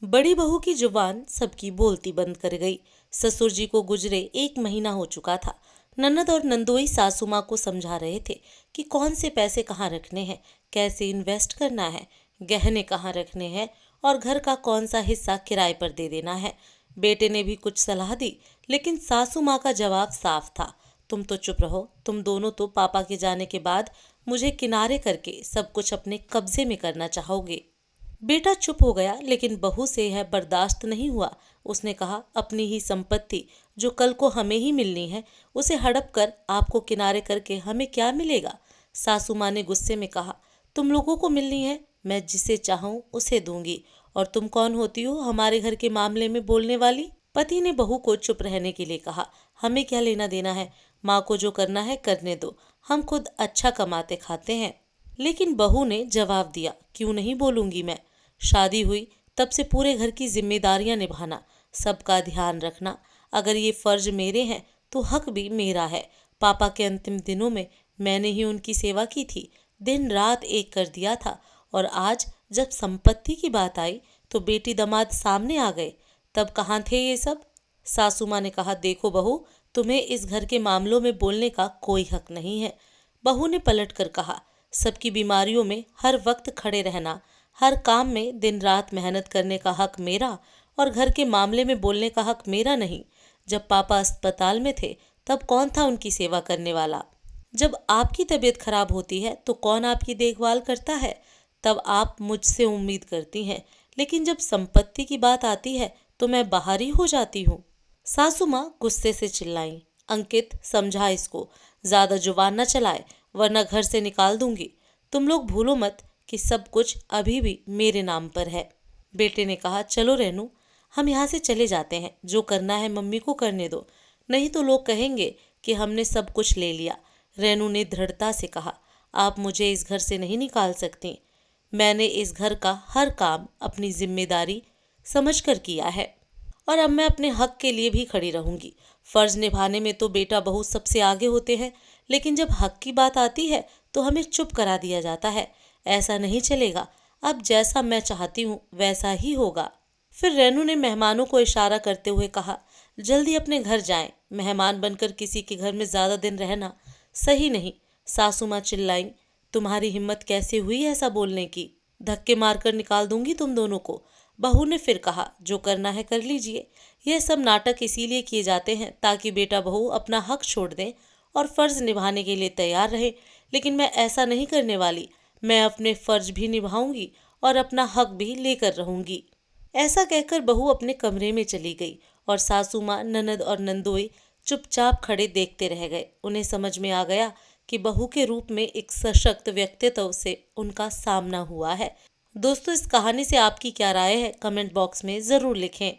बड़ी बहू की जुबान सबकी बोलती बंद कर गई। ससुर जी को गुजरे 1 महीना हो चुका था। ननद और नंदोई सासू माँ को समझा रहे थे कि कौन से पैसे कहाँ रखने हैं, कैसे इन्वेस्ट करना है, गहने कहाँ रखने हैं और घर का कौन सा हिस्सा किराए पर दे देना है। बेटे ने भी कुछ सलाह दी, लेकिन सासू माँ का जवाब साफ था, तुम तो चुप रहो। तुम दोनों तो पापा के जाने के बाद मुझे किनारे करके सब कुछ अपने कब्जे में करना चाहोगे। बेटा चुप हो गया, लेकिन बहू से यह बर्दाश्त नहीं हुआ। उसने कहा, अपनी ही संपत्ति जो कल को हमें ही मिलनी है, उसे हड़प कर आपको किनारे करके हमें क्या मिलेगा। सासू माँ ने गुस्से में कहा, तुम लोगों को मिलनी है, मैं जिसे चाहूं उसे दूंगी, और तुम कौन होती हो हमारे घर के मामले में बोलने वाली। पति ने बहू को चुप रहने के लिए कहा, हमें क्या लेना देना है, माँ को जो करना है करने दो, हम खुद अच्छा कमाते खाते हैं। लेकिन बहू ने जवाब दिया, क्यों नहीं बोलूंगी मैं। शादी हुई तब से पूरे घर की जिम्मेदारियां निभाना, सबका ध्यान रखना, अगर ये फर्ज मेरे हैं तो हक भी मेरा है। पापा के अंतिम दिनों में मैंने ही उनकी सेवा की थी, दिन रात एक कर दिया था, और आज जब संपत्ति की बात आई तो बेटी दामाद सामने आ गए, तब कहाँ थे ये सब। सासू माँ ने कहा, देखो बहू, तुम्हें इस घर के मामलों में बोलने का कोई हक नहीं है। बहू ने पलट कर कहा, सबकी बीमारियों में हर वक्त खड़े रहना, हर काम में दिन रात मेहनत करने का हक मेरा, और घर के मामले में बोलने का हक मेरा नहीं। जब पापा अस्पताल में थे तब कौन था उनकी सेवा करने वाला। जब आपकी तबीयत खराब होती है तो कौन आपकी देखभाल करता है, तब आप मुझसे उम्मीद करती हैं, लेकिन जब संपत्ति की बात आती है तो मैं बाहरी हो जाती हूँ। सासू माँ गुस्से से चिल्लाई, अंकित समझा इसको, ज्यादा जुबान न चलाए वरना घर से निकाल दूंगी। तुम लोग भूलो मत कि सब कुछ अभी भी मेरे नाम पर है। बेटे ने कहा, चलो रेनू, हम यहाँ से चले जाते हैं, जो करना है मम्मी को करने दो, नहीं तो लोग कहेंगे कि हमने सब कुछ ले लिया। रेनू ने दृढ़ता से कहा, आप मुझे इस घर से नहीं निकाल सकती। मैंने इस घर का हर काम अपनी जिम्मेदारी समझकर किया है, और अब मैं अपने हक के लिए भी खड़ी रहूंगी। फर्ज निभाने में तो बेटा बहू सबसे आगे होते हैं, लेकिन जब हक की बात आती है तो हमें चुप करा दिया जाता है। ऐसा नहीं चलेगा, अब जैसा मैं चाहती हूँ वैसा ही होगा। फिर रेनू ने मेहमानों को इशारा करते हुए कहा, जल्दी अपने घर जाएं, मेहमान बनकर किसी के घर में ज्यादा दिन रहना सही नहीं। सासू माँ चिल्लाईं, तुम्हारी हिम्मत कैसे हुई ऐसा बोलने की, धक्के मारकर निकाल दूंगी तुम दोनों को। बहू ने फिर कहा, जो करना है कर लीजिए, यह सब नाटक इसीलिए किए जाते हैं ताकि बेटा बहू अपना हक छोड़ दें और फर्ज निभाने के लिए तैयार रहे, लेकिन मैं ऐसा नहीं करने वाली। मैं अपने फर्ज भी निभाऊंगी और अपना हक भी लेकर रहूंगी। ऐसा कहकर बहू अपने कमरे में चली गई और सासू माँ, ननद और नंदोई चुपचाप खड़े देखते रह गए। उन्हें समझ में आ गया कि बहू के रूप में एक सशक्त व्यक्तित्व से उनका सामना हुआ है। दोस्तों, इस कहानी से आपकी क्या राय है, कमेंट बॉक्स में ज़रूर लिखें।